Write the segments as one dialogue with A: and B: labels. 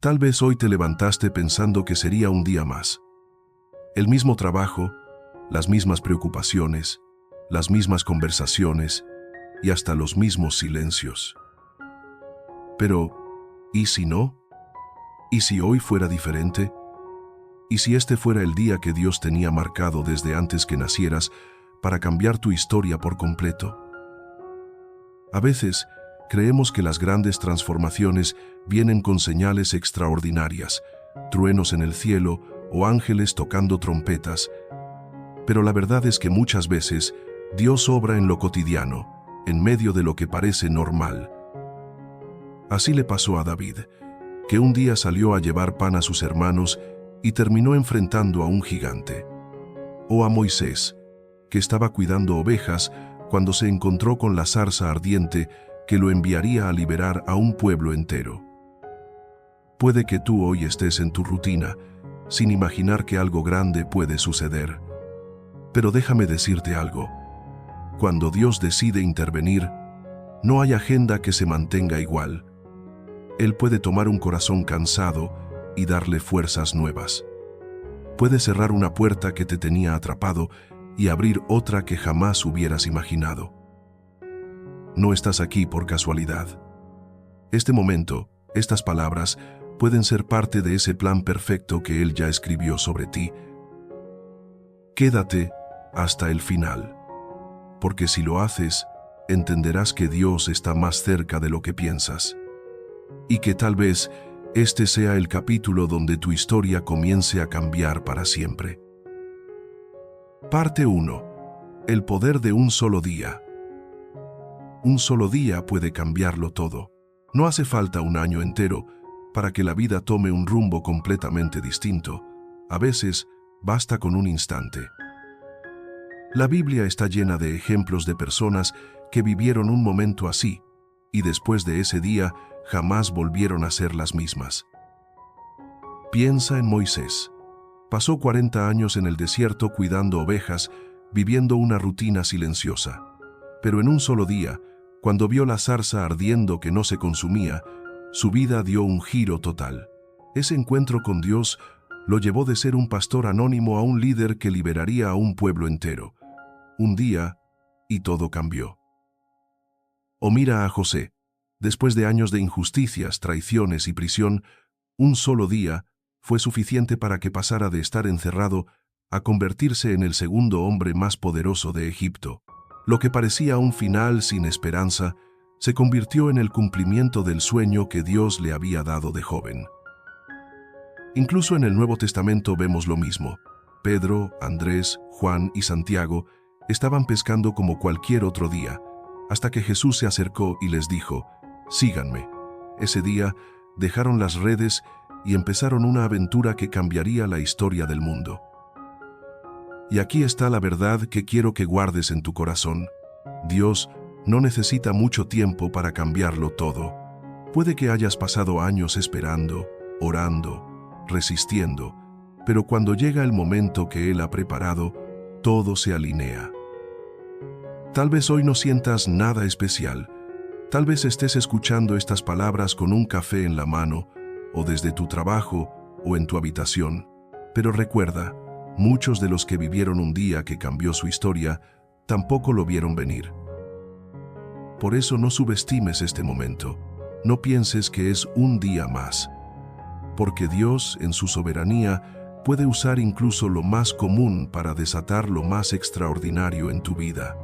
A: Tal vez hoy te levantaste pensando que sería un día más. El mismo trabajo, las mismas preocupaciones, las mismas conversaciones y hasta los mismos silencios. Pero, ¿y si no? ¿Y si hoy fuera diferente? ¿Y si este fuera el día que Dios tenía marcado desde antes que nacieras para cambiar tu historia por completo? A veces, creemos que las grandes transformaciones vienen con señales extraordinarias, truenos en el cielo o ángeles tocando trompetas, pero la verdad es que muchas veces Dios obra en lo cotidiano, en medio de lo que parece normal. Así le pasó a David, que un día salió a llevar pan a sus hermanos y terminó enfrentando a un gigante. O a Moisés, que estaba cuidando ovejas cuando se encontró con la zarza ardiente que lo enviaría a liberar a un pueblo entero. Puede que tú hoy estés en tu rutina, sin imaginar que algo grande puede suceder. Pero déjame decirte algo. Cuando Dios decide intervenir, no hay agenda que se mantenga igual. Él puede tomar un corazón cansado y darle fuerzas nuevas. Puede cerrar una puerta que te tenía atrapado y abrir otra que jamás hubieras imaginado. No estás aquí por casualidad. Este momento, estas palabras, pueden ser parte de ese plan perfecto que Él ya escribió sobre ti. Quédate hasta el final, porque si lo haces, entenderás que Dios está más cerca de lo que piensas, y que tal vez este sea el capítulo donde tu historia comience a cambiar para siempre. Parte 1. El poder de un solo día. Un solo día puede cambiarlo todo. No hace falta un año entero para que la vida tome un rumbo completamente distinto. A veces, basta con un instante. La Biblia está llena de ejemplos de personas que vivieron un momento así, y después de ese día jamás volvieron a ser las mismas. Piensa en Moisés. Pasó 40 años en el desierto cuidando ovejas, viviendo una rutina silenciosa. Pero en un solo día, cuando vio la zarza ardiendo que no se consumía, su vida dio un giro total. Ese encuentro con Dios lo llevó de ser un pastor anónimo a un líder que liberaría a un pueblo entero. Un día, y todo cambió. O mira a José. Después de años de injusticias, traiciones y prisión, un solo día fue suficiente para que pasara de estar encerrado a convertirse en el segundo hombre más poderoso de Egipto. Lo que parecía un final sin esperanza se convirtió en el cumplimiento del sueño que Dios le había dado de joven. Incluso en el Nuevo Testamento vemos lo mismo. Pedro, Andrés, Juan y Santiago estaban pescando como cualquier otro día, hasta que Jesús se acercó y les dijo: «Síganme». Ese día dejaron las redes y empezaron una aventura que cambiaría la historia del mundo. Y aquí está la verdad que quiero que guardes en tu corazón. Dios no necesita mucho tiempo para cambiarlo todo. Puede que hayas pasado años esperando, orando, resistiendo, pero cuando llega el momento que Él ha preparado, todo se alinea. Tal vez hoy no sientas nada especial. Tal vez estés escuchando estas palabras con un café en la mano, o desde tu trabajo, o en tu habitación. Pero recuerda, muchos de los que vivieron un día que cambió su historia, tampoco lo vieron venir. Por eso no subestimes este momento. No pienses que es un día más. Porque Dios, en su soberanía, puede usar incluso lo más común para desatar lo más extraordinario en tu vida.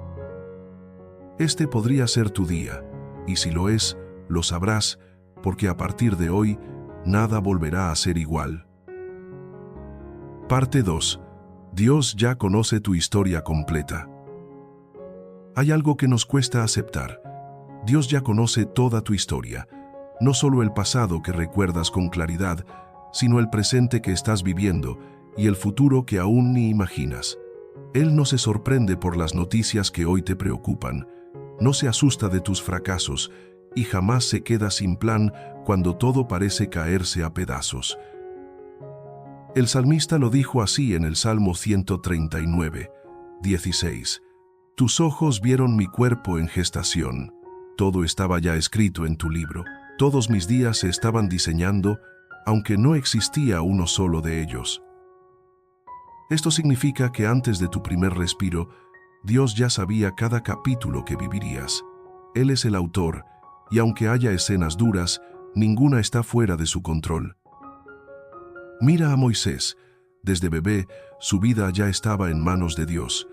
A: Este podría ser tu día, y si lo es, lo sabrás, porque a partir de hoy, nada volverá a ser igual. Parte 2. Dios ya conoce tu historia completa. Hay algo que nos cuesta aceptar. Dios ya conoce toda tu historia, no solo el pasado que recuerdas con claridad, sino el presente que estás viviendo y el futuro que aún ni imaginas. Él no se sorprende por las noticias que hoy te preocupan, no se asusta de tus fracasos y jamás se queda sin plan cuando todo parece caerse a pedazos. El salmista lo dijo así en el Salmo 139, 16. Tus ojos vieron mi cuerpo en gestación. Todo estaba ya escrito en tu libro. Todos mis días se estaban diseñando aunque no existía uno solo de ellos. Esto significa que antes de tu primer respiro, Dios ya sabía cada capítulo que vivirías. Él es el autor, y aunque haya escenas duras, ninguna está fuera de su control. Mira a Moisés. Desde bebé, su vida ya estaba en manos de Dios.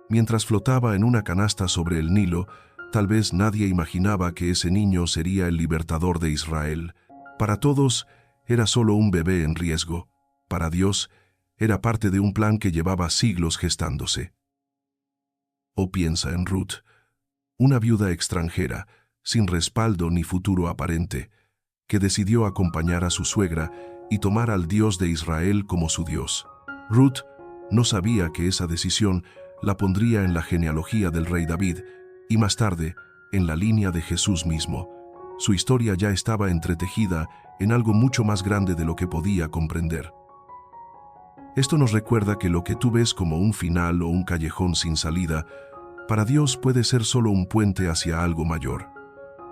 A: Mientras flotaba en una canasta sobre el Nilo, tal vez nadie imaginaba que ese niño sería el libertador de Israel. Para todos, era solo un bebé en riesgo. Para Dios, era parte de un plan que llevaba siglos gestándose. O piensa en Ruth, una viuda extranjera, sin respaldo ni futuro aparente, que decidió acompañar a su suegra y tomar al Dios de Israel como su Dios. Ruth no sabía que esa decisión la pondría en la genealogía del rey David y más tarde en la línea de Jesús mismo. Su historia ya estaba entretejida en algo mucho más grande de lo que podía comprender. Esto nos recuerda que lo que tú ves como un final o un callejón sin salida, para Dios puede ser solo un puente hacia algo mayor.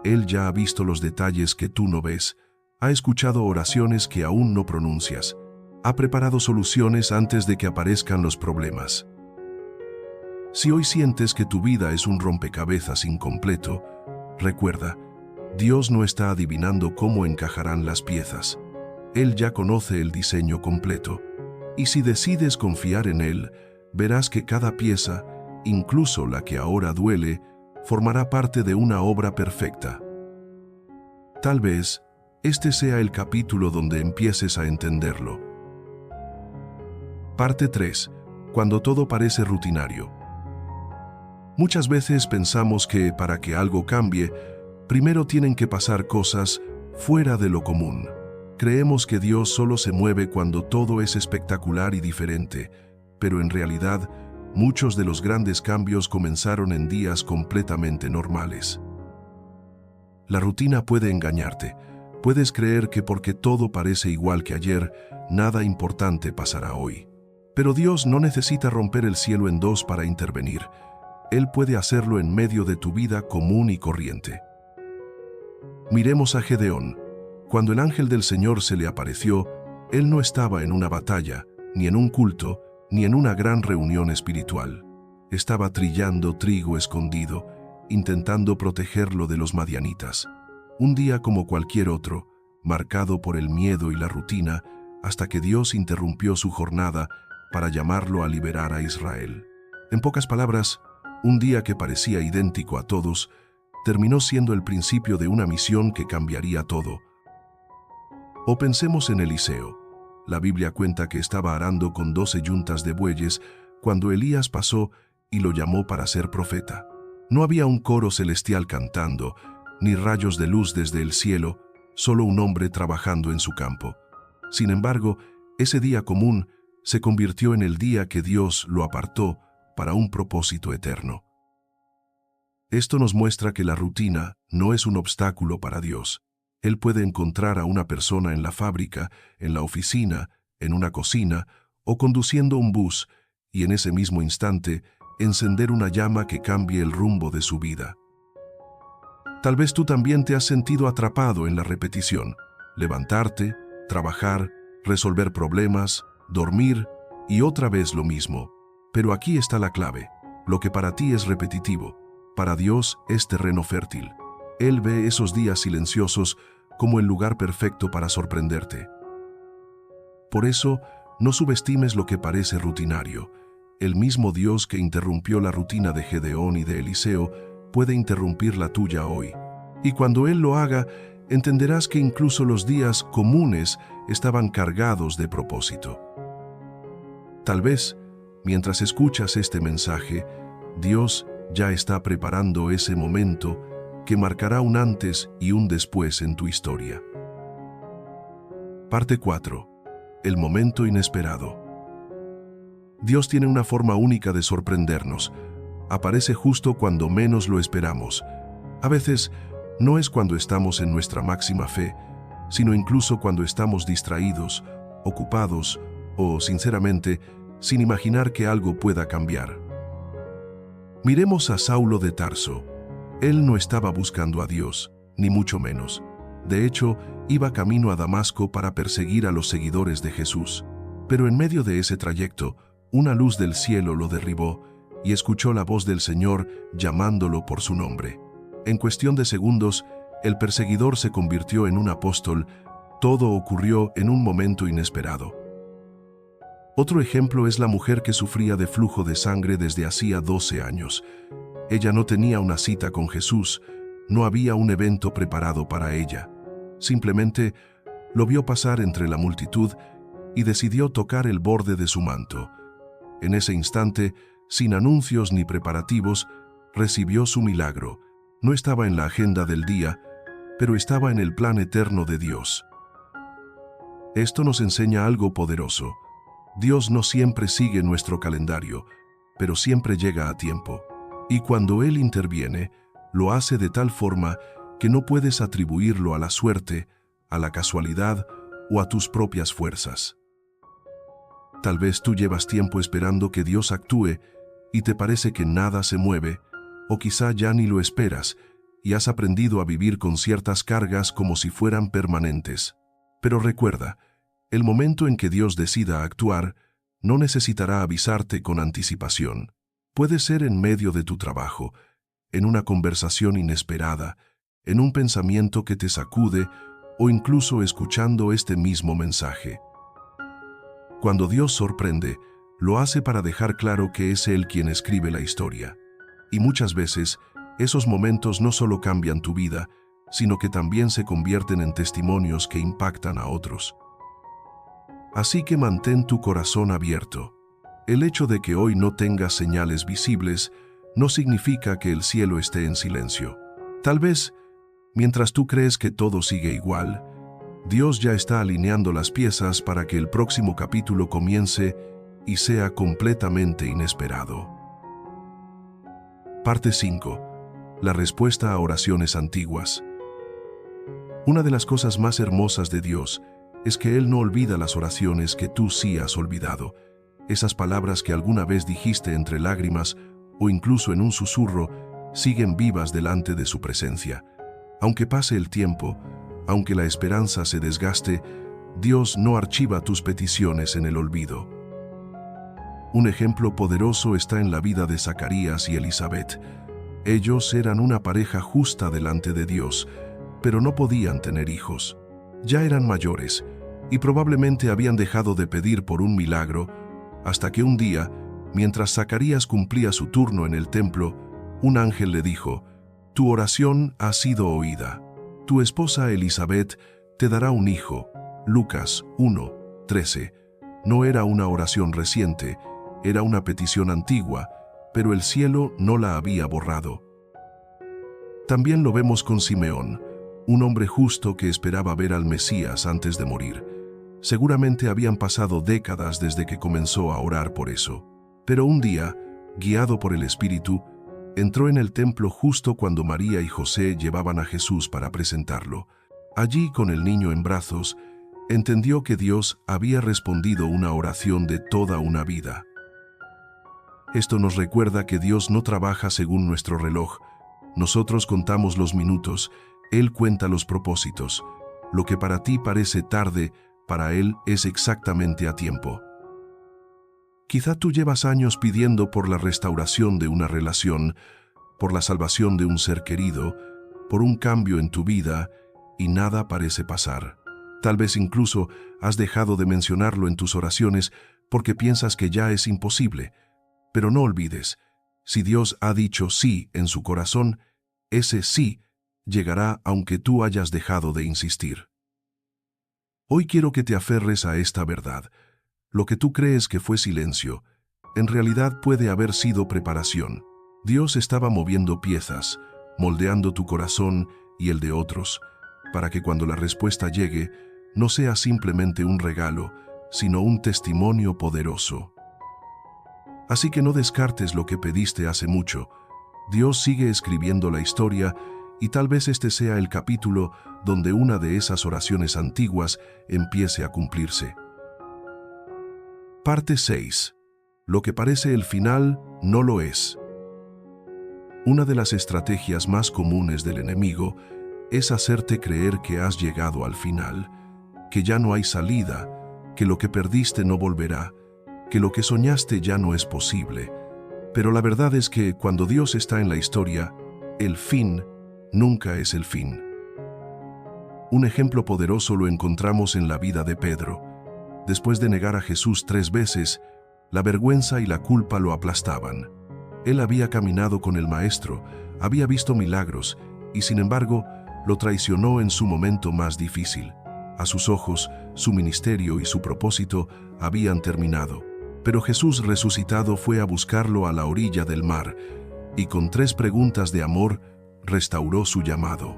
A: Él ya ha visto los detalles que tú no ves, ha escuchado oraciones que aún no pronuncias, ha preparado soluciones antes de que aparezcan los problemas. Si hoy sientes que tu vida es un rompecabezas incompleto, recuerda, Dios no está adivinando cómo encajarán las piezas. Él ya conoce el diseño completo. Y si decides confiar en Él, verás que cada pieza, incluso la que ahora duele, formará parte de una obra perfecta. Tal vez este sea el capítulo donde empieces a entenderlo. Parte 3. Cuando todo parece rutinario. Muchas veces pensamos que para que algo cambie, primero tienen que pasar cosas fuera de lo común. Creemos que Dios solo se mueve cuando todo es espectacular y diferente, pero en realidad, muchos de los grandes cambios comenzaron en días completamente normales. La rutina puede engañarte. Puedes creer que porque todo parece igual que ayer, nada importante pasará hoy. Pero Dios no necesita romper el cielo en dos para intervenir. Él puede hacerlo en medio de tu vida común y corriente. Miremos a Gedeón. Cuando el ángel del Señor se le apareció, él no estaba en una batalla, ni en un culto, ni en una gran reunión espiritual. Estaba trillando trigo escondido, intentando protegerlo de los madianitas. Un día como cualquier otro, marcado por el miedo y la rutina, hasta que Dios interrumpió su jornada para llamarlo a liberar a Israel. En pocas palabras, un día que parecía idéntico a todos, terminó siendo el principio de una misión que cambiaría todo. O pensemos en Eliseo. La Biblia cuenta que estaba arando con 12 yuntas de bueyes cuando Elías pasó y lo llamó para ser profeta. No había un coro celestial cantando, ni rayos de luz desde el cielo, solo un hombre trabajando en su campo. Sin embargo, ese día común se convirtió en el día que Dios lo apartó para un propósito eterno. Esto nos muestra que la rutina no es un obstáculo para Dios. Él puede encontrar a una persona en la fábrica, en la oficina, en una cocina o conduciendo un bus y en ese mismo instante encender una llama que cambie el rumbo de su vida. Tal vez tú también te has sentido atrapado en la repetición. Levantarte, trabajar, resolver problemas, dormir y otra vez lo mismo. Pero aquí está la clave. Lo que para ti es repetitivo, para Dios es terreno fértil. Él ve esos días silenciosos como el lugar perfecto para sorprenderte. Por eso, no subestimes lo que parece rutinario. El mismo Dios que interrumpió la rutina de Gedeón y de Eliseo puede interrumpir la tuya hoy. Y cuando Él lo haga, entenderás que incluso los días comunes estaban cargados de propósito. Tal vez, mientras escuchas este mensaje, Dios ya está preparando ese momento que marcará un antes y un después en tu historia. Parte 4. El momento inesperado. Dios tiene una forma única de sorprendernos. Aparece justo cuando menos lo esperamos. A veces, no es cuando estamos en nuestra máxima fe, sino incluso cuando estamos distraídos, ocupados o, sinceramente, sin imaginar que algo pueda cambiar. Miremos a Saulo de Tarso. Él no estaba buscando a Dios, ni mucho menos. De hecho, Iba camino a Damasco para perseguir a los seguidores de Jesús. Pero en medio de ese trayecto, una luz del cielo lo derribó y escuchó la voz del Señor llamándolo por su nombre. En cuestión de segundos, el perseguidor se convirtió en un apóstol. Todo ocurrió en un momento inesperado. Otro ejemplo es la mujer que sufría de flujo de sangre desde hacía 12 años. Ella no tenía una cita con Jesús, no había un evento preparado para ella. Simplemente lo vio pasar entre la multitud y decidió tocar el borde de su manto. En ese instante, sin anuncios ni preparativos, recibió su milagro. No estaba en la agenda del día, pero estaba en el plan eterno de Dios. Esto nos enseña algo poderoso. Dios no siempre sigue nuestro calendario, pero siempre llega a tiempo. Y cuando Él interviene, lo hace de tal forma que no puedes atribuirlo a la suerte, a la casualidad o a tus propias fuerzas. Tal vez tú llevas tiempo esperando que Dios actúe y te parece que nada se mueve, o quizá ya ni lo esperas y has aprendido a vivir con ciertas cargas como si fueran permanentes. Pero recuerda, el momento en que Dios decida actuar no necesitará avisarte con anticipación. Puede ser en medio de tu trabajo, en una conversación inesperada, en un pensamiento que te sacude o incluso escuchando este mismo mensaje. Cuando Dios sorprende, lo hace para dejar claro que es Él quien escribe la historia. Y muchas veces, esos momentos no solo cambian tu vida, sino que también se convierten en testimonios que impactan a otros. Así que mantén tu corazón abierto. El hecho de que hoy no tengas señales visibles no significa que el cielo esté en silencio. Tal vez, mientras tú crees que todo sigue igual, Dios ya está alineando las piezas para que el próximo capítulo comience y sea completamente inesperado. Parte 5. La respuesta a oraciones antiguas. Una de las cosas más hermosas de Dios es que Él no olvida las oraciones que tú sí has olvidado, esas palabras que alguna vez dijiste entre lágrimas o incluso en un susurro, siguen vivas delante de su presencia. Aunque pase el tiempo, aunque la esperanza se desgaste, Dios no archiva tus peticiones en el olvido. Un ejemplo poderoso está en la vida de Zacarías y Elizabeth. Ellos eran una pareja justa delante de Dios, pero no podían tener hijos. Ya eran mayores y probablemente habían dejado de pedir por un milagro, hasta que un día, mientras Zacarías cumplía su turno en el templo, un ángel le dijo: «Tu oración ha sido oída. Tu esposa Elizabeth te dará un hijo». Lucas 1:13. No era una oración reciente, era una petición antigua, pero el cielo no la había borrado. También lo vemos con Simeón, un hombre justo que esperaba ver al Mesías antes de morir. Seguramente habían pasado décadas desde que comenzó a orar por eso. Pero un día, guiado por el Espíritu, entró en el templo justo cuando María y José llevaban a Jesús para presentarlo. Allí, con el niño en brazos, entendió que Dios había respondido una oración de toda una vida. Esto nos recuerda que Dios no trabaja según nuestro reloj. Nosotros contamos los minutos, Él cuenta los propósitos. Lo que para ti parece tarde, para Él es exactamente a tiempo. Quizá tú llevas años pidiendo por la restauración de una relación, por la salvación de un ser querido, por un cambio en tu vida, y nada parece pasar. Tal vez incluso has dejado de mencionarlo en tus oraciones porque piensas que ya es imposible. Pero no olvides, si Dios ha dicho sí en su corazón, ese sí llegará aunque tú hayas dejado de insistir. Hoy quiero que te aferres a esta verdad. Lo que tú crees que fue silencio, en realidad puede haber sido preparación. Dios estaba moviendo piezas, moldeando tu corazón y el de otros, para que cuando la respuesta llegue, no sea simplemente un regalo, sino un testimonio poderoso. Así que no descartes lo que pediste hace mucho. Dios sigue escribiendo la historia y tal vez este sea el capítulo donde una de esas oraciones antiguas empiece a cumplirse. Parte 6. Lo que parece el final no lo es. Una de las estrategias más comunes del enemigo es hacerte creer que has llegado al final, que ya no hay salida, que lo que perdiste no volverá, que lo que soñaste ya no es posible. Pero la verdad es que cuando Dios está en la historia, el fin nunca es el fin. Un ejemplo poderoso lo encontramos en la vida de Pedro. Después de negar a Jesús 3 veces, la vergüenza y la culpa lo aplastaban. Él había caminado con el Maestro, había visto milagros, y sin embargo, lo traicionó en su momento más difícil. A sus ojos, su ministerio y su propósito habían terminado. Pero Jesús resucitado fue a buscarlo a la orilla del mar, y con 3 preguntas de amor, restauró su llamado.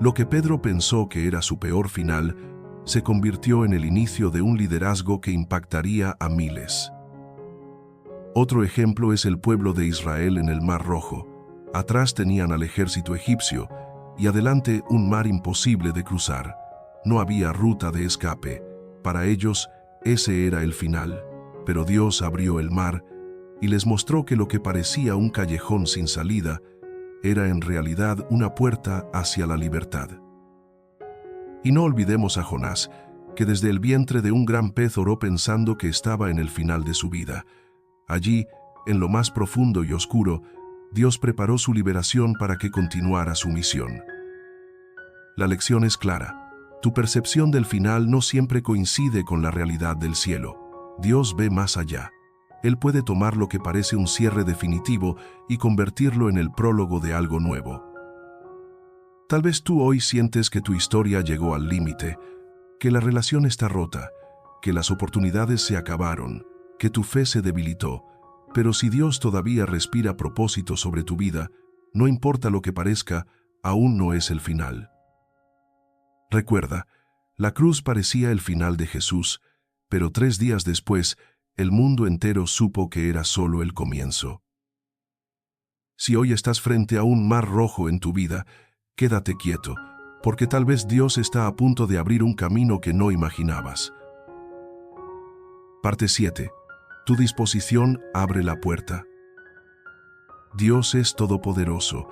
A: Lo que Pedro pensó que era su peor final, se convirtió en el inicio de un liderazgo que impactaría a miles. Otro ejemplo es el pueblo de Israel en el Mar Rojo. Atrás tenían al ejército egipcio, y adelante un mar imposible de cruzar. No había ruta de escape. Para ellos, ese era el final. Pero Dios abrió el mar y les mostró que lo que parecía un callejón sin salida era en realidad una puerta hacia la libertad. Y no olvidemos a Jonás, que desde el vientre de un gran pez oró pensando que estaba en el final de su vida. Allí, en lo más profundo y oscuro, Dios preparó su liberación para que continuara su misión. La lección es clara. Tu percepción del final no siempre coincide con la realidad del cielo. Dios ve más allá. Él puede tomar lo que parece un cierre definitivo y convertirlo en el prólogo de algo nuevo. Tal vez tú hoy sientes que tu historia llegó al límite, que la relación está rota, que las oportunidades se acabaron, que tu fe se debilitó. Pero si Dios todavía respira propósito sobre tu vida, no importa lo que parezca, aún no es el final. Recuerda, la cruz parecía el final de Jesús, pero 3 días después, el mundo entero supo que era solo el comienzo. Si hoy estás frente a un mar rojo en tu vida, quédate quieto, porque tal vez Dios está a punto de abrir un camino que no imaginabas. Parte 7. Tu disposición abre la puerta. Dios es todopoderoso,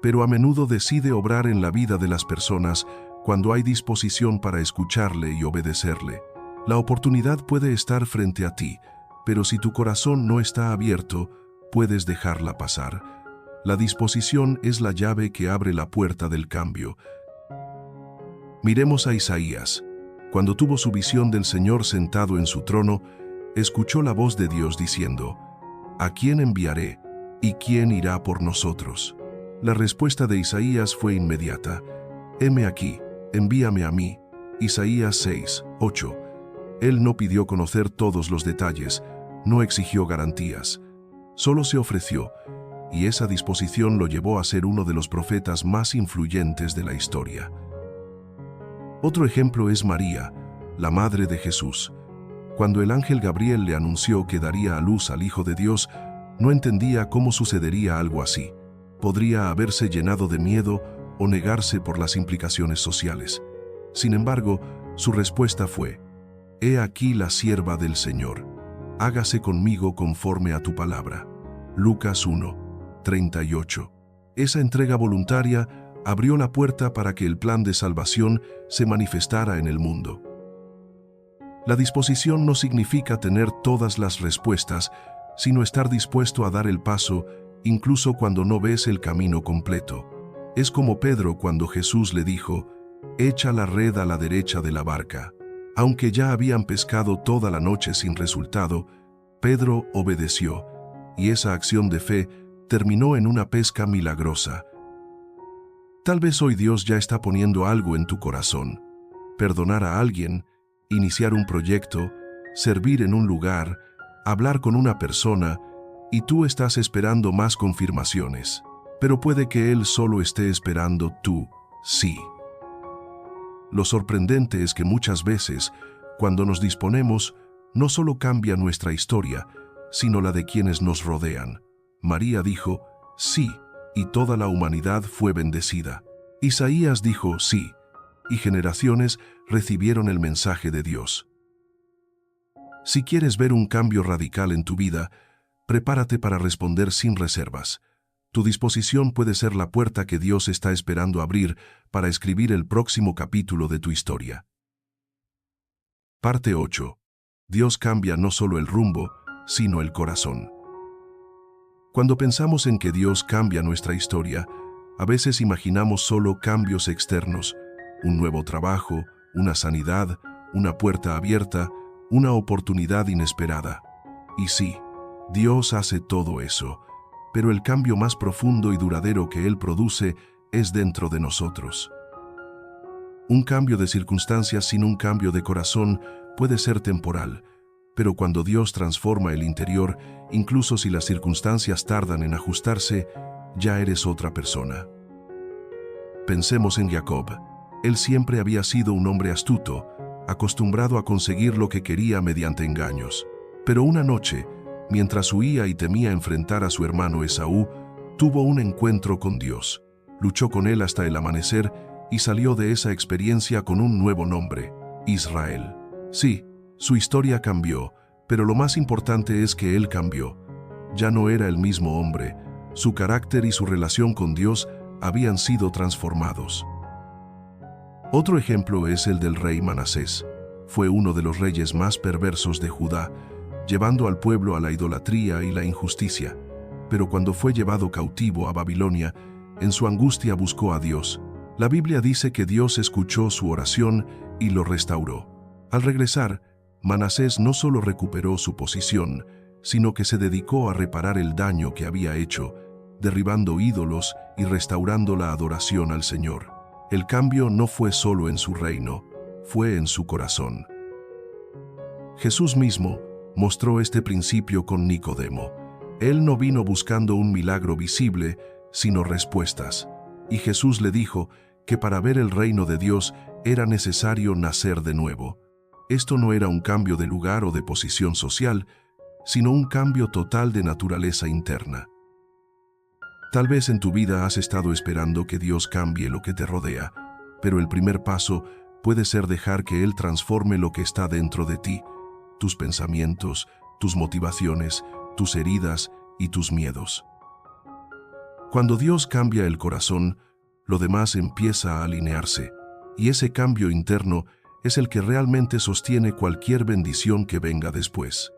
A: pero a menudo decide obrar en la vida de las personas cuando hay disposición para escucharle y obedecerle. La oportunidad puede estar frente a ti, pero si tu corazón no está abierto, puedes dejarla pasar. La disposición es la llave que abre la puerta del cambio. Miremos a Isaías. Cuando tuvo su visión del Señor sentado en su trono, escuchó la voz de Dios diciendo: ¿A quién enviaré? ¿Y quién irá por nosotros? La respuesta de Isaías fue inmediata: heme aquí, envíame a mí. Isaías 6:8. Él no pidió conocer todos los detalles, no exigió garantías, solo se ofreció, y esa disposición lo llevó a ser uno de los profetas más influyentes de la historia. Otro ejemplo es María, la madre de Jesús. Cuando el ángel Gabriel le anunció que daría a luz al Hijo de Dios, no entendía cómo sucedería algo así. Podría haberse llenado de miedo o negarse por las implicaciones sociales. Sin embargo, su respuesta fue: «He aquí la sierva del Señor, hágase conmigo conforme a tu palabra». Lucas 1:38. Esa entrega voluntaria abrió la puerta para que el plan de salvación se manifestara en el mundo. La disposición no significa tener todas las respuestas, sino estar dispuesto a dar el paso, incluso cuando no ves el camino completo. Es como Pedro cuando Jesús le dijo: «Echa la red a la derecha de la barca». Aunque ya habían pescado toda la noche sin resultado, Pedro obedeció, y esa acción de fe terminó en una pesca milagrosa. Tal vez hoy Dios ya está poniendo algo en tu corazón. Perdonar a alguien, iniciar un proyecto, servir en un lugar, hablar con una persona, y tú estás esperando más confirmaciones. Pero puede que Él solo esté esperando tu sí. Lo sorprendente es que muchas veces, cuando nos disponemos, no solo cambia nuestra historia, sino la de quienes nos rodean. María dijo sí, y toda la humanidad fue bendecida. Isaías dijo sí, y generaciones recibieron el mensaje de Dios. Si quieres ver un cambio radical en tu vida, prepárate para responder sin reservas. Tu disposición puede ser la puerta que Dios está esperando abrir para escribir el próximo capítulo de tu historia. Parte 8. Dios cambia no solo el rumbo, sino el corazón. Cuando pensamos en que Dios cambia nuestra historia, a veces imaginamos solo cambios externos, un nuevo trabajo, una sanidad, una puerta abierta, una oportunidad inesperada. Y sí, Dios hace todo eso, pero el cambio más profundo y duradero que Él produce es dentro de nosotros. Un cambio de circunstancias sin un cambio de corazón puede ser temporal, pero cuando Dios transforma el interior, incluso si las circunstancias tardan en ajustarse, ya eres otra persona. Pensemos en Jacob. Él siempre había sido un hombre astuto, acostumbrado a conseguir lo que quería mediante engaños. Pero una noche, mientras huía y temía enfrentar a su hermano Esaú, tuvo un encuentro con Dios. Luchó con él hasta el amanecer y salió de esa experiencia con un nuevo nombre, Israel. Sí, su historia cambió, pero lo más importante es que él cambió. Ya no era el mismo hombre, su carácter y su relación con Dios habían sido transformados. Otro ejemplo es el del rey Manasés. Fue uno de los reyes más perversos de Judá, llevando al pueblo a la idolatría y la injusticia. Pero cuando fue llevado cautivo a Babilonia, en su angustia buscó a Dios. La Biblia dice que Dios escuchó su oración y lo restauró. Al regresar, Manasés no solo recuperó su posición, sino que se dedicó a reparar el daño que había hecho, derribando ídolos y restaurando la adoración al Señor. El cambio no fue solo en su reino, fue en su corazón. Jesús mismo mostró este principio con Nicodemo. Él no vino buscando un milagro visible, sino respuestas. Y Jesús le dijo que para ver el reino de Dios era necesario nacer de nuevo. Esto no era un cambio de lugar o de posición social, sino un cambio total de naturaleza interna. Tal vez en tu vida has estado esperando que Dios cambie lo que te rodea, pero el primer paso puede ser dejar que Él transforme lo que está dentro de ti, tus pensamientos, tus motivaciones, tus heridas y tus miedos. Cuando Dios cambia el corazón, lo demás empieza a alinearse, y ese cambio interno es el que realmente sostiene cualquier bendición que venga después.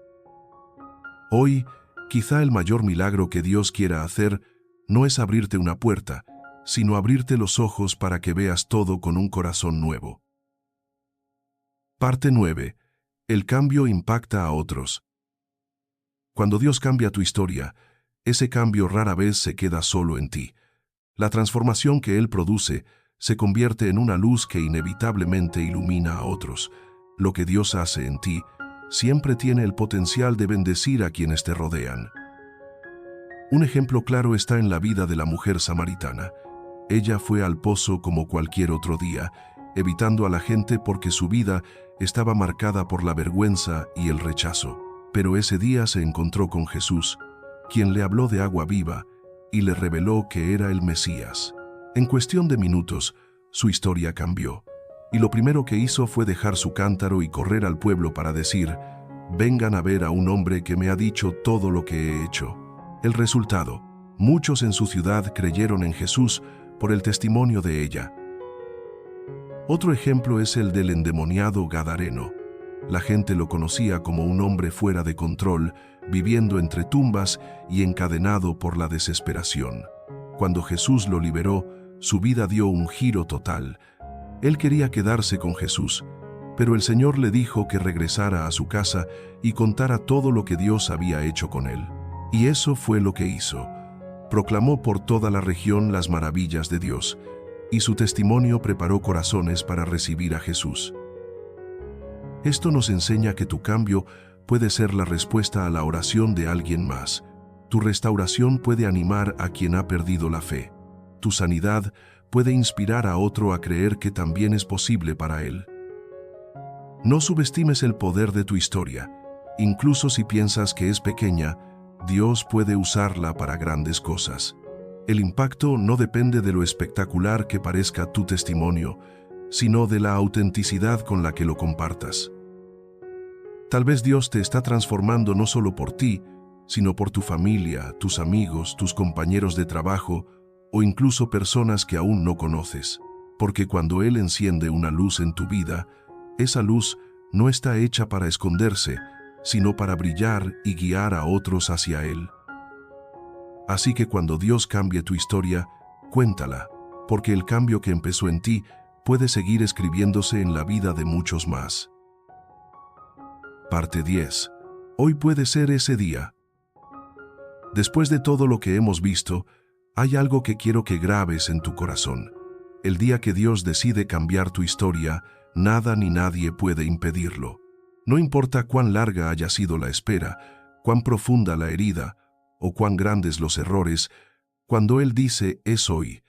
A: Hoy, quizá el mayor milagro que Dios quiera hacer no es abrirte una puerta, sino abrirte los ojos para que veas todo con un corazón nuevo. Parte 9. El cambio impacta a otros. Cuando Dios cambia tu historia, ese cambio rara vez se queda solo en ti. La transformación que Él produce se convierte en una luz que inevitablemente ilumina a otros. Lo que Dios hace en ti siempre tiene el potencial de bendecir a quienes te rodean. Un ejemplo claro está en la vida de la mujer samaritana. Ella fue al pozo como cualquier otro día, evitando a la gente porque su vida estaba marcada por la vergüenza y el rechazo. Pero ese día se encontró con Jesús, quien le habló de agua viva y le reveló que era el Mesías. En cuestión de minutos, su historia cambió, y lo primero que hizo fue dejar su cántaro y correr al pueblo para decir: «Vengan a ver a un hombre que me ha dicho todo lo que he hecho». El resultado: muchos en su ciudad creyeron en Jesús por el testimonio de ella. Otro ejemplo es el del endemoniado Gadareno. La gente lo conocía como un hombre fuera de control, viviendo entre tumbas y encadenado por la desesperación. Cuando Jesús lo liberó, su vida dio un giro total. Él quería quedarse con Jesús, pero el Señor le dijo que regresara a su casa y contara todo lo que Dios había hecho con él. Y eso fue lo que hizo. Proclamó por toda la región las maravillas de Dios, y su testimonio preparó corazones para recibir a Jesús. Esto nos enseña que tu cambio puede ser la respuesta a la oración de alguien más. Tu restauración puede animar a quien ha perdido la fe. Tu sanidad puede inspirar a otro a creer que también es posible para él. No subestimes el poder de tu historia. Incluso si piensas que es pequeña, Dios puede usarla para grandes cosas. El impacto no depende de lo espectacular que parezca tu testimonio, sino de la autenticidad con la que lo compartas. Tal vez Dios te está transformando no solo por ti, sino por tu familia, tus amigos, tus compañeros de trabajo o incluso personas que aún no conoces. Porque cuando Él enciende una luz en tu vida, esa luz no está hecha para esconderse, sino para brillar y guiar a otros hacia Él. Así que cuando Dios cambie tu historia, cuéntala, porque el cambio que empezó en ti puede seguir escribiéndose en la vida de muchos más. Parte 10. Hoy puede ser ese día. Después de todo lo que hemos visto, hay algo que quiero que grabes en tu corazón. El día que Dios decide cambiar tu historia, nada ni nadie puede impedirlo. No importa cuán larga haya sido la espera, cuán profunda la herida o cuán grandes los errores, cuando Él dice es hoy,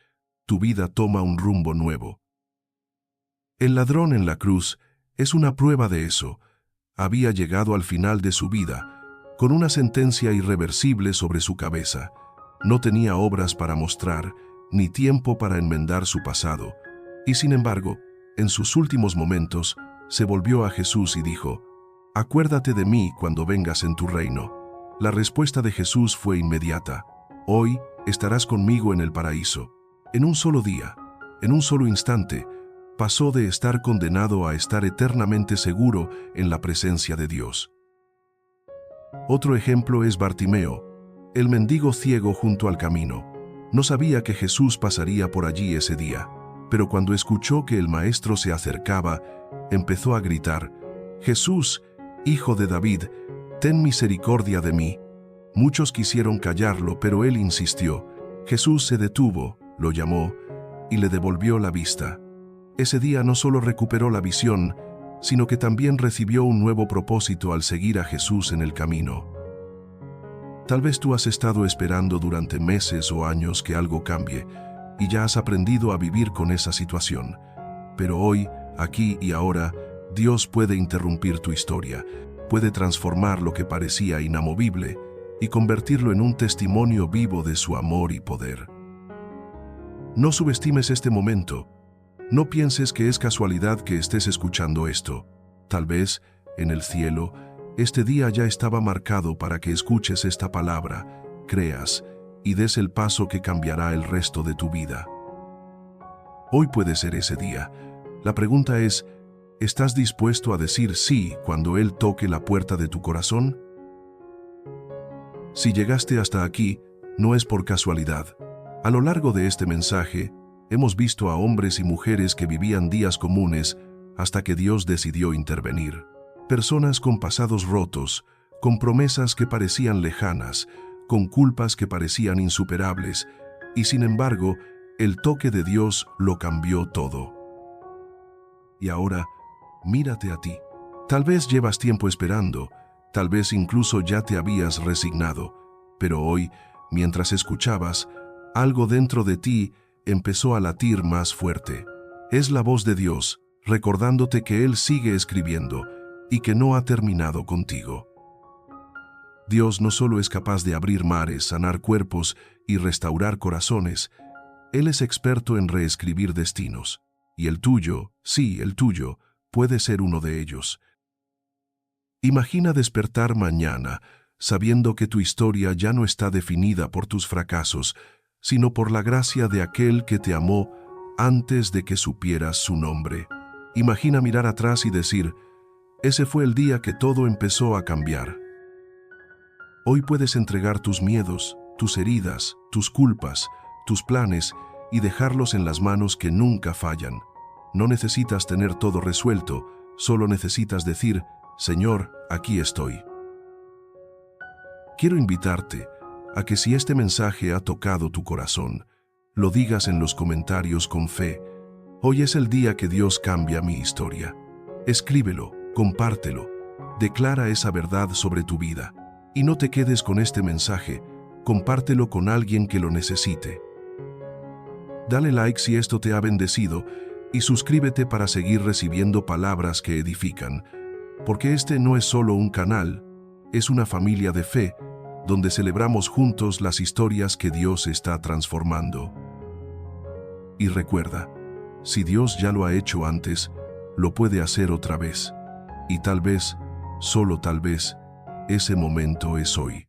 A: tu vida toma un rumbo nuevo. El ladrón en la cruz es una prueba de eso. Había llegado al final de su vida, con una sentencia irreversible sobre su cabeza. No tenía obras para mostrar, ni tiempo para enmendar su pasado. Y sin embargo, en sus últimos momentos, se volvió a Jesús y dijo, «Acuérdate de mí cuando vengas en tu reino». La respuesta de Jesús fue inmediata. «Hoy estarás conmigo en el paraíso». En un solo día, en un solo instante, pasó de estar condenado a estar eternamente seguro en la presencia de Dios. Otro ejemplo es Bartimeo, el mendigo ciego junto al camino. No sabía que Jesús pasaría por allí ese día, pero cuando escuchó que el Maestro se acercaba, empezó a gritar, «Jesús, Hijo de David, ten misericordia de mí». Muchos quisieron callarlo, pero él insistió. Jesús se detuvo, lo llamó y le devolvió la vista. Ese día no solo recuperó la visión, sino que también recibió un nuevo propósito al seguir a Jesús en el camino. Tal vez tú has estado esperando durante meses o años que algo cambie y ya has aprendido a vivir con esa situación. Pero hoy, aquí y ahora, Dios puede interrumpir tu historia, puede transformar lo que parecía inamovible y convertirlo en un testimonio vivo de su amor y poder. No subestimes este momento. No pienses que es casualidad que estés escuchando esto. Tal vez, en el cielo, este día ya estaba marcado para que escuches esta palabra, creas y des el paso que cambiará el resto de tu vida. Hoy puede ser ese día. La pregunta es, ¿estás dispuesto a decir sí cuando Él toque la puerta de tu corazón? Si llegaste hasta aquí, no es por casualidad. A lo largo de este mensaje, hemos visto a hombres y mujeres que vivían días comunes hasta que Dios decidió intervenir. Personas con pasados rotos, con promesas que parecían lejanas, con culpas que parecían insuperables, y sin embargo, el toque de Dios lo cambió todo. Y ahora, mírate a ti. Tal vez llevas tiempo esperando, tal vez incluso ya te habías resignado, pero hoy, mientras escuchabas, algo dentro de ti empezó a latir más fuerte. Es la voz de Dios, recordándote que Él sigue escribiendo y que no ha terminado contigo. Dios no solo es capaz de abrir mares, sanar cuerpos y restaurar corazones, Él es experto en reescribir destinos. Y el tuyo, sí, el tuyo, puede ser uno de ellos. Imagina despertar mañana, sabiendo que tu historia ya no está definida por tus fracasos, sino por la gracia de aquel que te amó antes de que supieras su nombre. Imagina mirar atrás y decir, ese fue el día que todo empezó a cambiar. Hoy puedes entregar tus miedos, tus heridas, tus culpas, tus planes y dejarlos en las manos que nunca fallan. No necesitas tener todo resuelto, solo necesitas decir, Señor, aquí estoy. Quiero invitarte a que si este mensaje ha tocado tu corazón, lo digas en los comentarios con fe. Hoy es el día que Dios cambia mi historia. Escríbelo, compártelo, declara esa verdad sobre tu vida. Y no te quedes con este mensaje, compártelo con alguien que lo necesite. Dale like si esto te ha bendecido y suscríbete para seguir recibiendo palabras que edifican, porque este no es solo un canal, es una familia de fe, donde celebramos juntos las historias que Dios está transformando. Y recuerda, si Dios ya lo ha hecho antes, lo puede hacer otra vez. Y tal vez, solo tal vez, ese momento es hoy.